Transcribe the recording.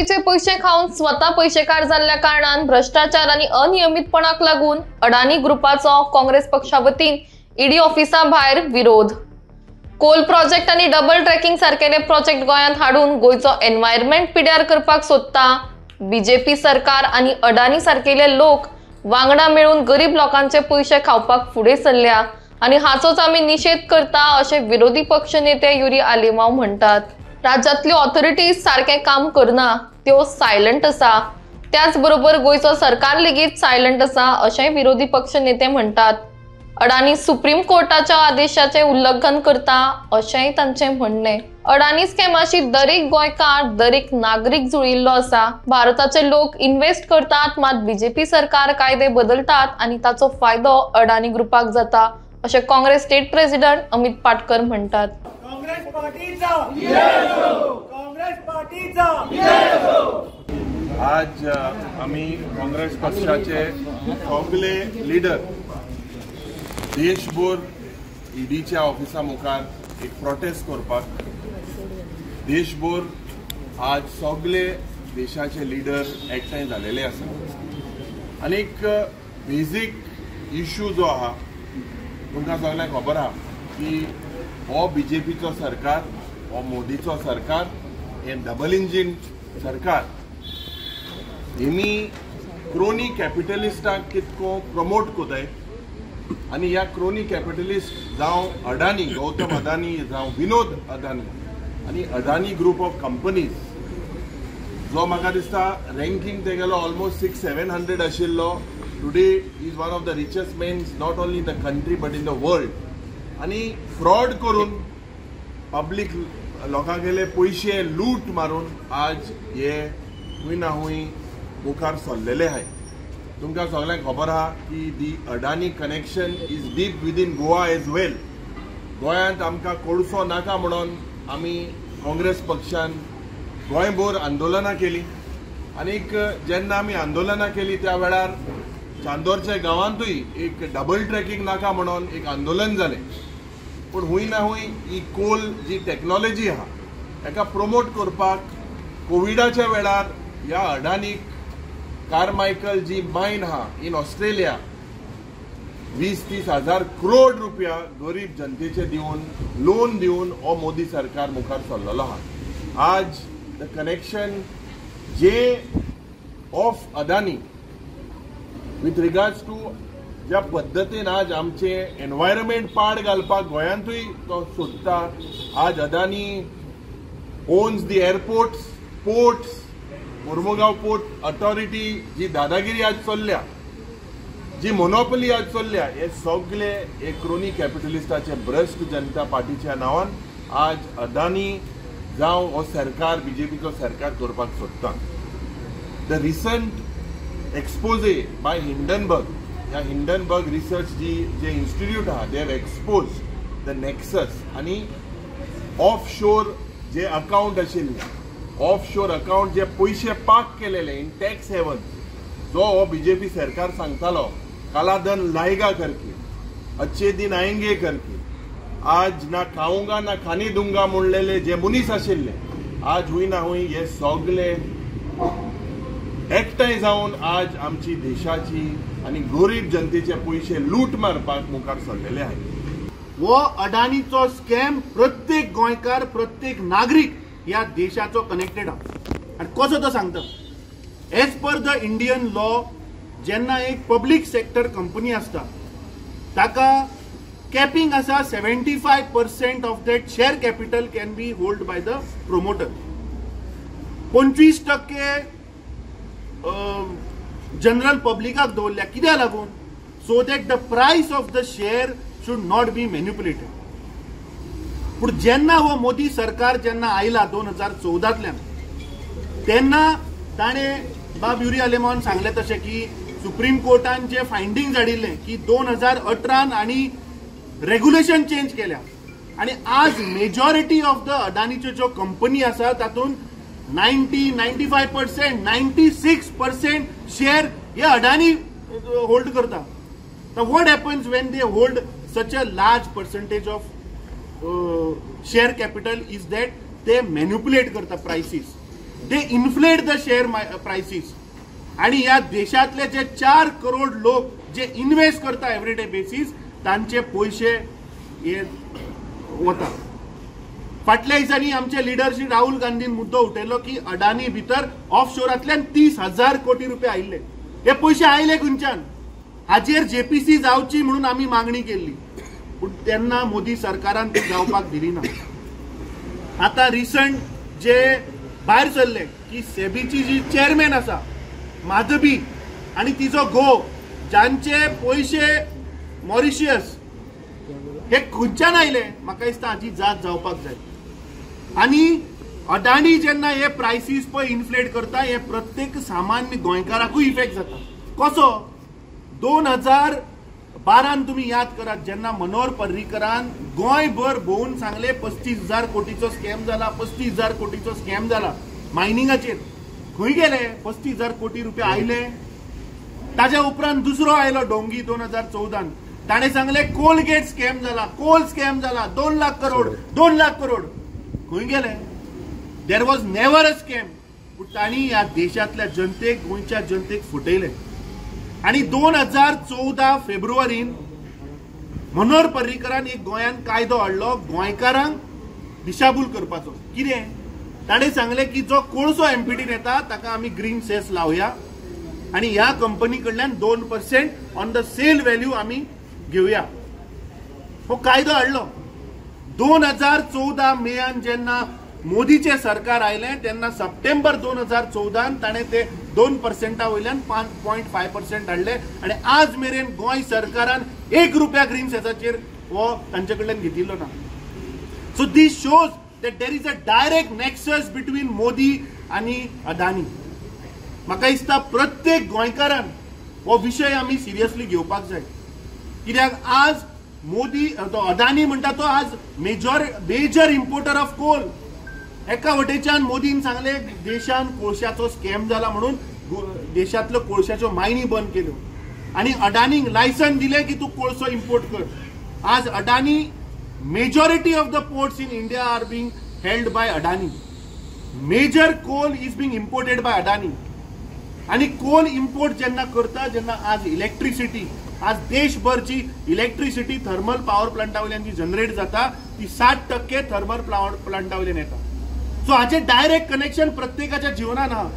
बीजेपीचे पैसे खाऊन स्वतः पैसेकार जाल्ल्या कारणान भ्रष्टाचार आणि अनियमितपणाक लागून अडानी ग्रुपाचो काँग्रेस पक्षावतीन ईडी ऑफिसा भायर विरोध। कोल प्रोजेक्ट आणि डबल ट्रॅकिंग सारकेले प्रोजेक्ट गोंयांत हाडून गोयचो एन्व्हायरमेंट पिड्यार करपाक सोदता बीजेपी सरकार आणि अडानी सारकेले लोक वांगडा मेळून गरीब लोकांचे पैसे खावपाक फुडें सरल्या आणि हाचोच आमी निषेध करता असे विरोधी पक्ष नेते युरी आलेमाव म्हणतात। राज्यातली ऑथॉरिटीज सारखे काम करना, त्यो सायलंट असा, त्याच बरोबर गोयचो सरकार लेगीत सायलंट असा असे विरोधी पक्ष नेते म्हणतात। अडानी सुप्रीम कोर्टाच्या आदेशाचे उल्लंघन करता अशेंय तांचे म्हणणे। अडानी स्कॅमाशी दरेक गोंयकार दरेक नागरिक जुळिल्लो असा। भारताचे लोक इन्व्हेस्ट करतात, मात बीजेपी सरकार कायदे बदलतात आणि ताचो फायदो अडानी ग्रुपाक जाता असे काँग्रेस स्टेट प्रेसिडेंट अमित पाटकर म्हणतात। काँग्रेस पार्टीचा आज आम्ही काँग्रेस पक्षाचे सगळे लीडर देशभर ईडीच्या ऑफिसा मुखार एक प्रोटेस्ट करपाक देशभर आज सगळे देशाचे लीडर एकठांय झालेले आसा। आनी एक बेसिक इश्यू जो आहा तुमकां सगळ्यांक खबर आहा की हो बीजेपीचो सरकार, हो मोदीचो सरकार, हे डबल इंजिन सरकार हेमी क्रोनी कॅपिटलिस्टाक कितको प्रमोट कोताय आणि ह्या क्रोनी कॅपिटलिस्ट जावं अडानी, गौतम अडानी जावं विनोद अडानी आणि अडानी ग्रुप ऑफ कंपनीज जो म्हाका दिसता रँकींग तेगेलो ऑलमोस्ट 600-700 आशिल्लो, today is one of the richest mens not only in the country but in the world. आणि फ्रॉड करून पब्लिक लोकांगेले पैसे लूट मारून आज हे हुंय ना हुंय मुखार सरलेले आहाय। तुमकां सगळ्यांक खबर आहा की the Adani connection is deep within Goa as well. गोंयांत आमकां कोळसो नाका म्हणून आमी काँग्रेस पक्षान गोंयभर आंदोलनां केली आनीक जेन्ना आमी आंदोलनां केली त्या वेळार चांदोरच्या गांवांतूय एक डबल ट्रॅकिंग नाका म्हणून एक आंदोलन जालें। पण हुंय ना हुंय ही कोल जी टेक्नॉलॉजी आहा हेका प्रमोट करपाक कोविडाच्या वेळार ह्या अडानीक कार्मायकल जी मायन आहा इन ऑस्ट्रेलिया 20-30 हजार करोड रुपया गरीब जनतेचे दिवन लोन दिवन हो मोदी सरकार मुखार सरलेलो आहा। आज द कनेक्शन जे of Adani with regards to ज्या पद्धतीन आज आमचे एनवायरमेंट पाड घालपाक गोंयांतूय तो सोदता। आज Adani owns the airports, ports, Mormugao port authority जी दादागिरी आज चल्ल्या, जी मोनोपली आज चल्ल्या, हे सगळे एक क्रोनी कॅपिटलिस्टाचे भ्रष्ट जनता पार्टीच्या नावान आज अडानी जावं हो सरकार बीजेपीचो सरकार करपाक सोदता। The recent exposé by Hindenburg, ह्या हिंडनबर्ग रिसर्च जे इन्स्टिट्यूट आहा they have expose the nexus आणि ऑफ शोर जे अकाउंट आशिल्ले, ऑफ शोर अकाउंट जे पैसे पाक केलेले इन टॅक्स हेवन, जो हो बीजेपी सरकार सांगतालो कालाधन लाएगा करके, अच्छे दिन आएंगे करके, आज ना खाऊंगा ना खानी दूंगा म्हणलेले जे मुनीस आशिल्ले आज हुंय ना हुंय हे सगळे एकठांय जावन आज आमची देशाची आणि गरीब जनतेचे पैसे लूट मारपाक मुखार सरलेले आहेत। वो अडानीचो स्कॅम प्रत्येक गोंयकार, प्रत्येक नागरिक या देशाचो कनेक्टेड आहा। आणि कसो तो सांगता, as per the Indian law जेन्ना एक पब्लिक सेक्टर कंपनी असता ताका कॅपिंग आसा 75% of that share capital can be hold by the promoter. 25% general पब्लिकाक दवरल्या कित्याक लागून, so that the price of the share should not be manipulated. पण जेन्ना हो मोदी सरकार जेन्ना आयला 2014तल्यान तेन्ना ताणें बाब युरी आलेमान सांगले तशें की सुप्रीम कोर्टान जे फायंडिंग हाडिल्ले की 2018 आणि रेग्युलेशन चेंज केल्या आणि आज मेजॉरिटी ऑफ द अडानीच्यो ज्यो कंपनी आसा तातूंत 95%, 96% शेअर हे अडानी होल्ड करता। Now what happens when they hold such a large percentage of share capital is that they manipulate करता prices they inflate the share prices आणि या देशातले जे 4 करोड लोक जे इन्व्हेस्ट करता एव्हरीडे बेसीस तांचे पैसे वता. फाटल्या दिसांनी आमचे लिडर श्री राहुल गांधीन मुद्दो उठयलो की अडानी भितर ऑफशोरांतल्यान 30,000 कोटी रुपये आयिल्ले. हे पैसे आयले खंयच्यान? हाजेर जेपीसी जावची म्हणून आमी मागणी केल्ली, पूण तेन्ना मोदी सरकारान ती जावपाक दिली ना. आता रिसंट जे भायर सरले की सेबीची जी चेअरमॅन आसा माधवी आणि तिचो घोव जांचे पैसे मॉरिशियस हे खंयच्यान आयले म्हाका दिसता हाची जाच जावपाक जाय. आणि अडाणी जेन्ना हे प्रायसीस पळय इन्फ्लेट करता हे प्रत्येक सामान्य गोंयकाराकूय इफेक्ट जाता. कसो? 2012 तुम्ही याद करात जेन्ना मनोहर पर्रीकरान गोंयभर भोवून सांगले 35,000 कोटीचो स्कॅम जाला, 35,000 कोटीचो स्कॅम जाला मायनिंगाचेर. खंय गेले 35,000 कोटी रुपये आयले? ताज्या उपरांत दुसरो आयलो डोंगी 2014 ताणे सांगले कोलगेट स्कॅम जाला, कोल स्कॅम जाला, 2 लाख करोड 2 लाख करोड. खंय गेले? There was never a scam. पूण तांणी ह्या देशातल्या जनतेक गोंयच्या जनतेक फुटयले. आणि 2014 फेब्रुवारीन मनोहर पर्रीकरान एक गोंयान कायदो हाडलो गोंयकारांक दिशाभूल करपाचो. कितें? ताणें सांगले की जो कोळसो एमपीटीन येता ताका आमी ग्रीन सेस लावया आणि ह्या कंपनी कडल्यान 2% ऑन द सेल व्हॅल्यू आमी घेवया. हो कायदो हाडलो. 2014 मेयान जेन्ना मोदीचे सरकार आयले तेन्ना सप्टेंबर 2014 ताणें ते 2% वयल्यान 5.5% हाडले आणि आज मेरेन गोंय सरकारान 1 रुपया ग्रीन सेसाचेर हो तांचे कडल्यान घेतिल्लो ना. So this shows that there is a direct nexus between Modi आणि अडानी. म्हाका दिसता प्रत्येक गोंयकारान हो विशय आमी सिरियसली घेवपाक जाय. कित्याक आज मोदी अडानी म्हणटा तो आज मेजर इम्पोर्टर ऑफ कोल. एका वटेच्यान मोदीन सांगले देशान कोळशाचो स्कॅम जाला म्हणून देशातल्यो कोळशाच्यो मायनी बंद केल्यो आणि अडानीक लायसन दिले की तू कोळसो इम्पोर्ट कर. आज अडानी majority of the ports in India are being held by Adani. Major coal is being imported by Adani. आणि कोल इम्पोर्ट जेन्ना करता जेन्ना आज इलेक्ट्रिसिटी आज देशभरची इलेक्ट्रिसिटी थर्मल पॉवर प्लांटावयल्यान जी जनरेट जाता ती 60% थर्मल पॉवर प्लांटावयल्यान येता. सो हाचे डायरेक्ट कनेक्शन प्रत्येकाच्या जीवनान आहा.